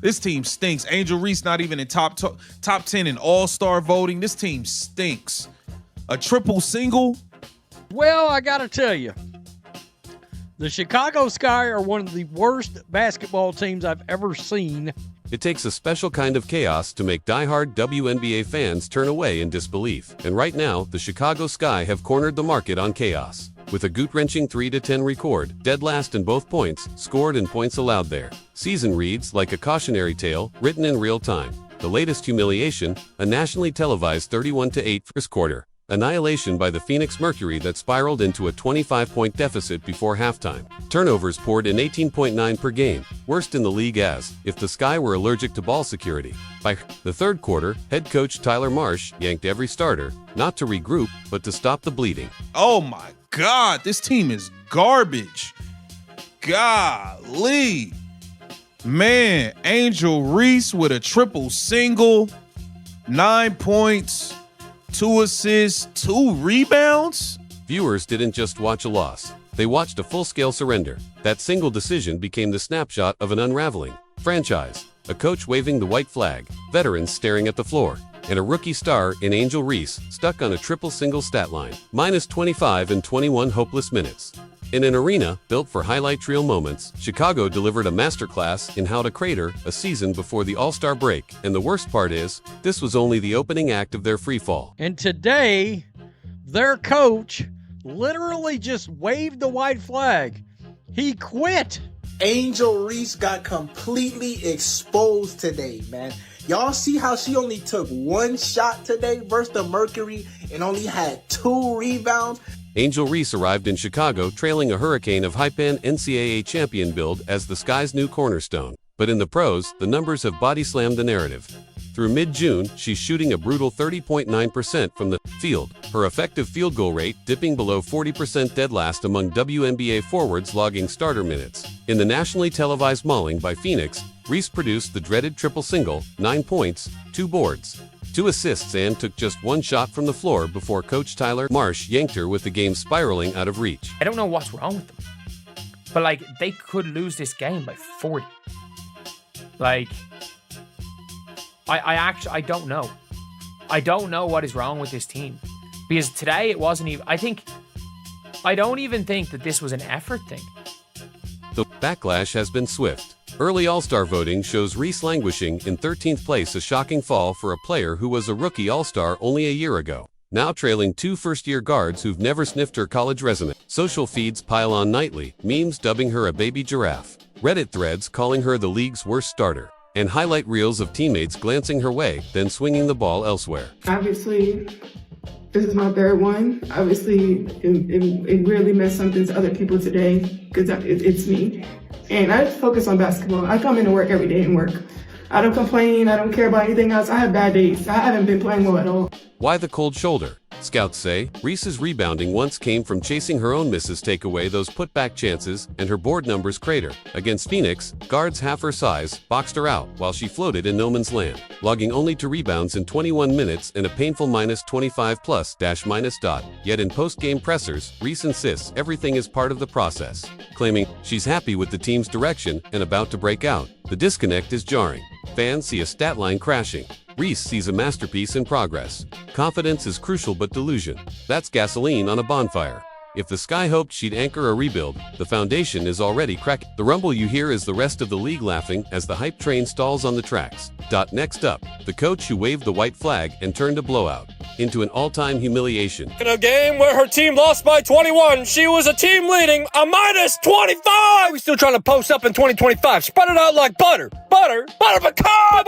This team stinks. Angel Reese not even in top 10 in all-star voting. This team stinks. A triple single? Well, I got to tell you, the Chicago Sky are one of the worst basketball teams I've ever seen. It takes a special kind of chaos to make diehard WNBA fans turn away in disbelief. And right now, the Chicago Sky have cornered the market on chaos. With a gut-wrenching 3-10 record, dead last in both points, scored and points allowed there. Season reads like a cautionary tale, written in real time. The latest humiliation, a nationally televised 31-8 first quarter. Annihilation by the Phoenix Mercury that spiraled into a 25-point deficit before halftime. Turnovers poured in 18.9 per game, worst in the league as, if the Sky were allergic to ball security. By the third quarter, head coach Tyler Marsh yanked every starter, not to regroup, but to stop the bleeding. Oh my God, this team is garbage. Golly. Man, Angel Reese with a triple single, 9 points, 2 assists, 2 rebounds. Viewers didn't just watch a loss. They watched a full-scale surrender. That single decision became the snapshot of an unraveling franchise. A coach waving the white flag, veterans staring at the floor, and a rookie star in Angel Reese stuck on a triple single stat line. Minus 25 and 21 hopeless minutes. In an arena built for highlight reel moments, Chicago delivered a masterclass in how to crater a season before the All-Star break. And the worst part is, this was only the opening act of their freefall. And today, their coach literally just waved the white flag. He quit. Angel Reese got completely exposed today, man. Y'all see how she only took 1 shot today versus the Mercury and only had 2 rebounds? Angel Reese arrived in Chicago trailing a hurricane of hype-end NCAA champion build as the Sky's new cornerstone. But in the pros, the numbers have body-slammed the narrative. Through mid-June, she's shooting a brutal 30.9% from the field, her effective field goal rate dipping below 40% dead last among WNBA forwards logging starter minutes. In the nationally televised mauling by Phoenix, Reese produced the dreaded triple single, 9 points, 2 boards, 2 assists and took just 1 shot from the floor before coach Tyler Marsh yanked her with the game spiraling out of reach. I don't know what's wrong with them, but like they could lose this game by 40. Like, I don't know. I don't know what is wrong with this team. Because today it wasn't even, I don't even think that this was an effort thing. The backlash has been swift. Early All-Star voting shows Reese languishing in 13th place, a shocking fall for a player who was a rookie All-Star only a year ago. Now trailing 2 first-year guards who've never sniffed her college resume. Social feeds pile on nightly, memes dubbing her a baby giraffe, Reddit threads calling her the league's worst starter, and highlight reels of teammates glancing her way, then swinging the ball elsewhere. Obviously, this is my third one. Obviously, it really meant something to other people today because it's me. And I just focus on basketball. I come into work every day and work. I don't complain. I don't care about anything else. I have bad days. I haven't been playing well at all. Why the cold shoulder? Scouts say Reese's rebounding once came from chasing her own misses take away those putback chances and her board numbers crater. Against Phoenix, guards half her size boxed her out while she floated in no man's land, logging only 2 rebounds in 21 minutes and a painful minus 25 plus dash minus dot. Yet in post-game pressers, Reese insists everything is part of the process, claiming she's happy with the team's direction and about to break out. The disconnect is jarring. Fans see a stat line crashing. Reese sees a masterpiece in progress. Confidence is crucial but delusion. That's gasoline on a bonfire. If the Sky hoped she'd anchor a rebuild, the foundation is already cracked. The rumble you hear is the rest of the league laughing as the hype train stalls on the tracks. Next up, the coach who waved the white flag and turned a blowout into an all-time humiliation. In a game where her team lost by 21, she was a team leading a minus 25! We're still trying to post up in 2025. Spread it out like butter. Butter pecan!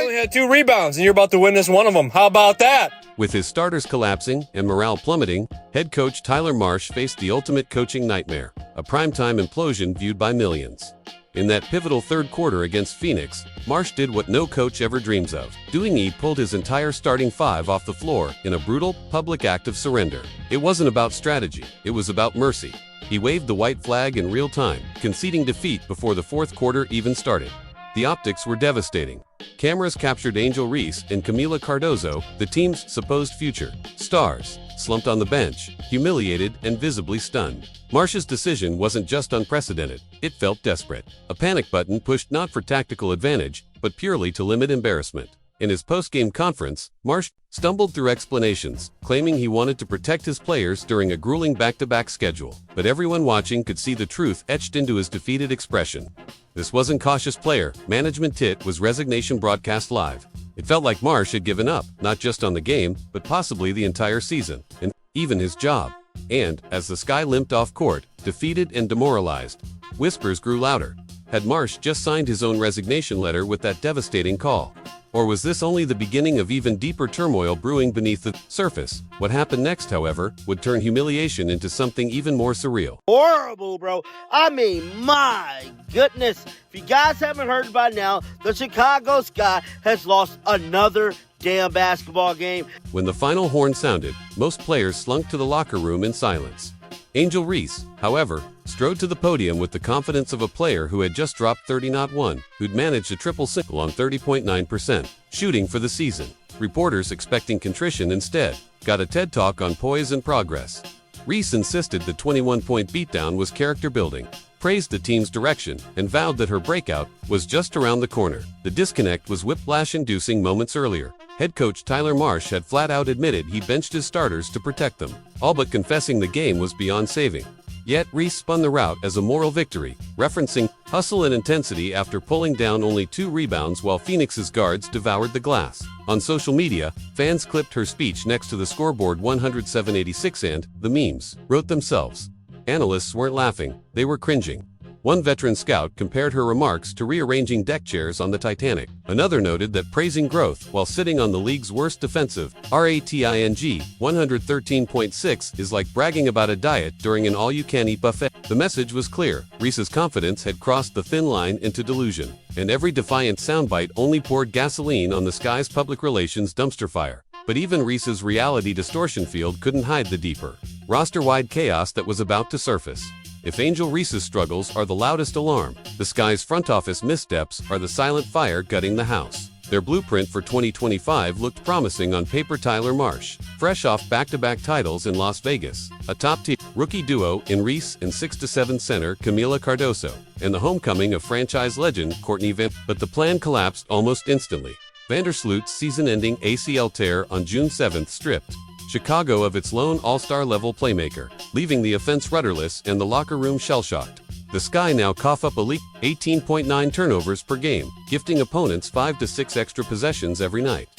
Only had 2 rebounds, and you're about to witness one of them. How about that? With his starters collapsing and morale plummeting, head coach Tyler Marsh faced the ultimate coaching nightmare, a primetime implosion viewed by millions. In that pivotal third quarter against Phoenix, Marsh did what no coach ever dreams of. He pulled his entire starting 5 off the floor in a brutal, public act of surrender. It wasn't about strategy, it was about mercy. He waved the white flag in real time, conceding defeat before the fourth quarter even started. The optics were devastating. Cameras captured Angel Reese and Camila Cardozo, the team's supposed future stars, slumped on the bench, humiliated and visibly stunned. Marsh's decision wasn't just unprecedented, it felt desperate. A panic button pushed not for tactical advantage, but purely to limit embarrassment. In his post-game conference, Marsh stumbled through explanations, claiming he wanted to protect his players during a grueling back-to-back schedule. But everyone watching could see the truth etched into his defeated expression. This wasn't cautious player management, it was resignation broadcast live. It felt like Marsh had given up, not just on the game, but possibly the entire season, and even his job. And, as the Sky limped off court, defeated and demoralized, whispers grew louder. Had Marsh just signed his own resignation letter with that devastating call? Or was this only the beginning of even deeper turmoil brewing beneath the surface? What happened next, however, would turn humiliation into something even more surreal. Horrible, bro. I mean, my goodness. If you guys haven't heard by now, the Chicago Sky has lost another damn basketball game. When the final horn sounded, most players slunk to the locker room in silence. Angel Reese, however, strode to the podium with the confidence of a player who had just dropped 30-1, who'd managed a triple-single on 30.9% shooting for the season. Reporters, expecting contrition instead, got a TED Talk on poise and progress. Reese insisted the 21-point beatdown was character-building, praised the team's direction, and vowed that her breakout was just around the corner. The disconnect was whiplash-inducing moments earlier. Head coach Tyler Marsh had flat-out admitted he benched his starters to protect them, all but confessing the game was beyond saving. Yet Reese spun the rout as a moral victory, referencing hustle and intensity after pulling down only 2 rebounds while Phoenix's guards devoured the glass. On social media, fans clipped her speech next to the scoreboard 107-86 and the memes wrote themselves. Analysts weren't laughing, they were cringing. One veteran scout compared her remarks to rearranging deck chairs on the Titanic. Another noted that praising growth while sitting on the league's worst defensive rating 113.6 is like bragging about a diet during an all-you-can-eat buffet. The message was clear. Reese's confidence had crossed the thin line into delusion, and every defiant soundbite only poured gasoline on the Sky's public relations dumpster fire. But even Reese's reality distortion field couldn't hide the deeper, roster-wide chaos that was about to surface. If Angel Reese's struggles are the loudest alarm, the Sky's front office missteps are the silent fire gutting the house. Their blueprint for 2025 looked promising on paper. Tyler Marsh, fresh off back-to-back titles in Las Vegas, a top-tier rookie duo in Reese and 6'7" center Camila Cardoso, and the homecoming of franchise legend Courtney Van. But the plan collapsed almost instantly. Vandersloot's season-ending ACL tear on June 7th stripped Chicago of its lone all-star level playmaker, leaving the offense rudderless and the locker room shell-shocked. The Sky now cough up a league 18.9 turnovers per game, gifting opponents 5 to 6 extra possessions every night.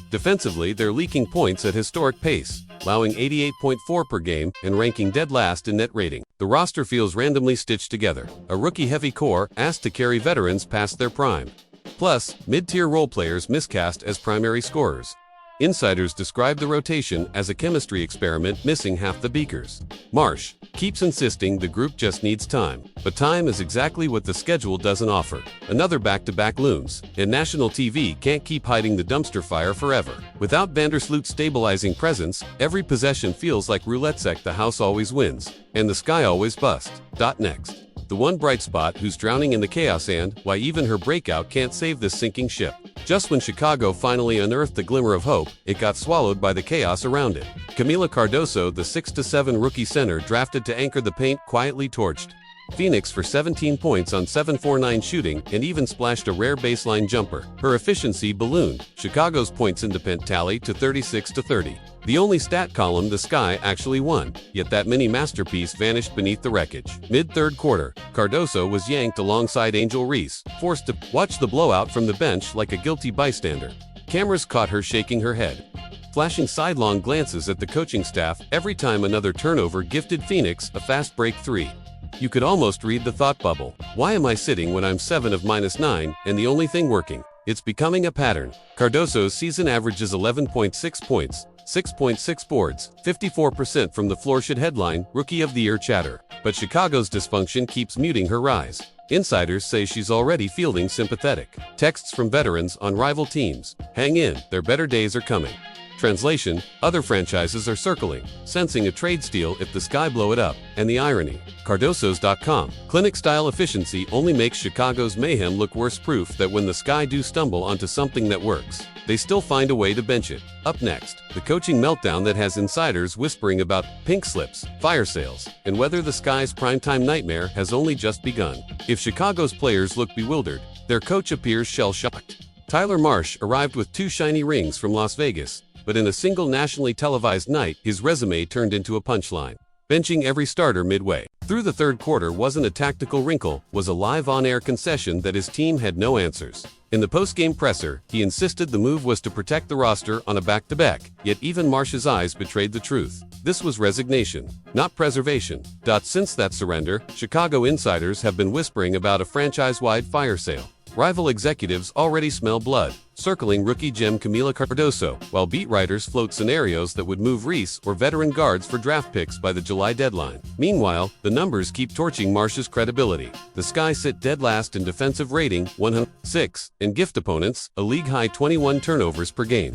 Defensively, they're leaking points at historic pace, allowing 88.4 per game and ranking dead last in net rating. The roster feels randomly stitched together, a rookie-heavy core asked to carry veterans past their prime. Plus, mid-tier role players miscast as primary scorers. Insiders describe the rotation as a chemistry experiment missing half the beakers. Marsh keeps insisting the group just needs time, but time is exactly what the schedule doesn't offer. Another back-to-back looms, and national TV can't keep hiding the dumpster fire forever. Without Vandersloot's stabilizing presence, every possession feels like roulette-sec. The house always wins, and the Sky always bust. Next. The one bright spot who's drowning in the chaos and why even her breakout can't save this sinking ship. Just when Chicago finally unearthed the glimmer of hope, it got swallowed by the chaos around it. Camila Cardoso, the 6'7" rookie center drafted to anchor the paint, quietly torched Phoenix for 17 points on 7-4-9 shooting and even splashed a rare baseline jumper. Her efficiency ballooned Chicago's points independent tally to 36-30. The only stat column the Sky actually won, yet that mini masterpiece vanished beneath the wreckage. Mid-third quarter, Cardoso was yanked alongside Angel Reese, forced to watch the blowout from the bench like a guilty bystander. Cameras caught her shaking her head, flashing sidelong glances at the coaching staff every time another turnover gifted Phoenix a fast break 3. You could almost read the thought bubble. Why am I sitting when I'm 7 of -9 and the only thing working? It's becoming a pattern. Cardoso's season averages 11.6 points, 6.6 boards, 54% from the floor should headline Rookie of the Year chatter. But Chicago's dysfunction keeps muting her rise. Insiders say she's already fielding sympathetic texts from veterans on rival teams. Hang in, their better days are coming. Translation, other franchises are circling, sensing a trade steal if the Sky blow it up, and the irony. Cardoso's.com. Clinic-style efficiency only makes Chicago's mayhem look worse, proof that when the Sky do stumble onto something that works, they still find a way to bench it. Up next, the coaching meltdown that has insiders whispering about pink slips, fire sales, and whether the Sky's primetime nightmare has only just begun. If Chicago's players look bewildered, their coach appears shell-shocked. Tyler Marsh arrived with 2 shiny rings from Las Vegas, but in a single nationally televised night, his resume turned into a punchline. Benching every starter midway through the third quarter wasn't a tactical wrinkle, was a live on-air concession that his team had no answers. In the post-game presser, he insisted the move was to protect the roster on a back-to-back, yet even Marsh's eyes betrayed the truth. This was resignation, not preservation. Since that surrender, Chicago insiders have been whispering about a franchise-wide fire sale. Rival executives already smell blood, circling rookie gem Camila Cardoso, while beat writers float scenarios that would move Reese or veteran guards for draft picks by the July deadline. Meanwhile, the numbers keep torching Marsh's credibility. The Sky sit dead last in defensive rating, 106, and gift opponents, a league-high 21 turnovers per game,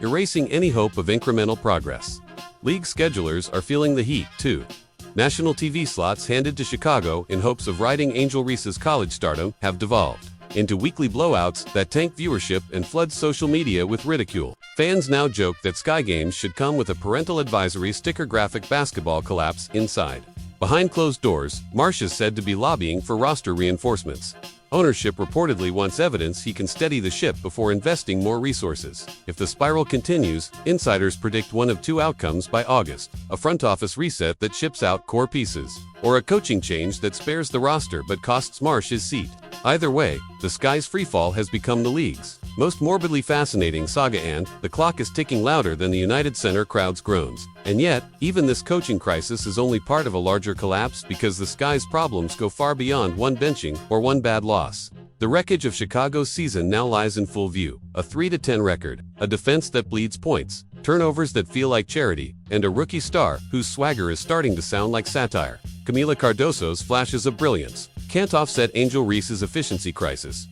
erasing any hope of incremental progress. League schedulers are feeling the heat, too. National TV slots handed to Chicago in hopes of riding Angel Reese's college stardom have devolved into weekly blowouts that tank viewership and flood social media with ridicule. Fans now joke that Sky games should come with a parental advisory sticker graphic basketball collapse inside. Behind closed doors, Marsh is said to be lobbying for roster reinforcements. Ownership reportedly wants evidence he can steady the ship before investing more resources. If the spiral continues, insiders predict one of 2 outcomes by August: a front office reset that ships out core pieces, or a coaching change that spares the roster but costs Marsh his seat. Either way, the Sky's freefall has become the league's most morbidly fascinating saga, and the clock is ticking louder than the United Center crowd's groans. And yet, even this coaching crisis is only part of a larger collapse, because the Sky's problems go far beyond one benching or one bad loss. The wreckage of Chicago's season now lies in full view: a 3-10 record, a defense that bleeds points, turnovers that feel like charity, and a rookie star whose swagger is starting to sound like satire. Camila Cardoso's flashes of brilliance can't offset Angel Reese's efficiency crisis,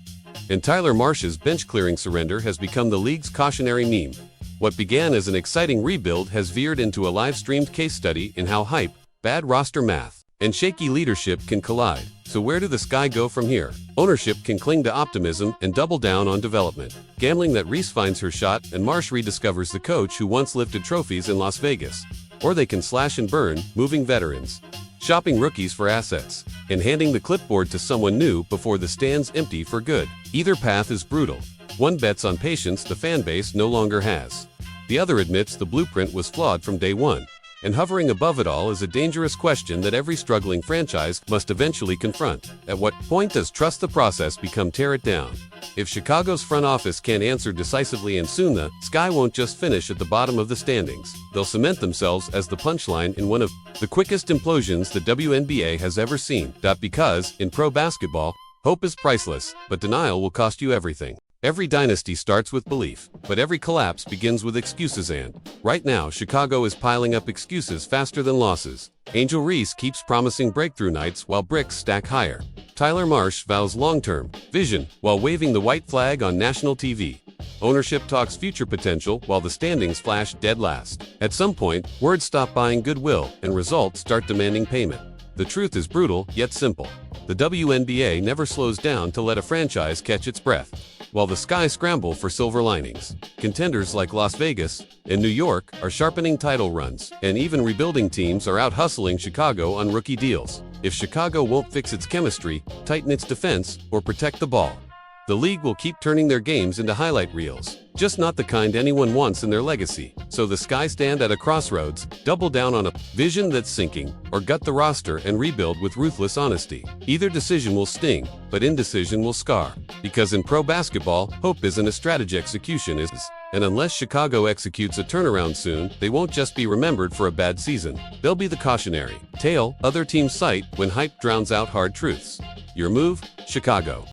and Tyler Marsh's bench-clearing surrender has become the league's cautionary meme. What began as an exciting rebuild has veered into a live-streamed case study in how hype, bad roster math, and shaky leadership can collide. So where do the Sky go from here? Ownership can cling to optimism and double down on development, gambling that Reese finds her shot and Marsh rediscovers the coach who once lifted trophies in Las Vegas. Or they can slash and burn, moving veterans, shopping rookies for assets, and handing the clipboard to someone new before the stands empty for good. Either path is brutal. One bets on patience the fanbase no longer has. The other admits the blueprint was flawed from day one. And hovering above it all is a dangerous question that every struggling franchise must eventually confront. At what point does trust the process become tear it down? If Chicago's front office can't answer decisively, and soon, the Sky won't just finish at the bottom of the standings. They'll cement themselves as the punchline in one of the quickest implosions the WNBA has ever seen. Because, in pro basketball, hope is priceless, but denial will cost you everything. Every dynasty starts with belief, but every collapse begins with excuses, and right now Chicago is piling up excuses faster than losses. Angel Reese keeps promising breakthrough nights while bricks stack higher. Tyler Marsh vows long-term vision while waving the white flag on national TV. Ownership talks future potential while the standings flash dead last. At some point, words stop buying goodwill and results start demanding payment. The truth is brutal, yet simple. The WNBA never slows down to let a franchise catch its breath, while the Sky scramble for silver linings. Contenders like Las Vegas and New York are sharpening title runs, and even rebuilding teams are out hustling Chicago on rookie deals. If Chicago won't fix its chemistry, tighten its defense, or protect the ball, the league will keep turning their games into highlight reels, just not the kind anyone wants in their legacy. So the Sky stand at a crossroads: double down on a vision that's sinking, or gut the roster and rebuild with ruthless honesty. Either decision will sting, but indecision will scar. Because in pro basketball, hope isn't a strategy, execution is. And unless Chicago executes a turnaround soon, they won't just be remembered for a bad season. They'll be the cautionary tale other teams cite when hype drowns out hard truths. Your move, Chicago.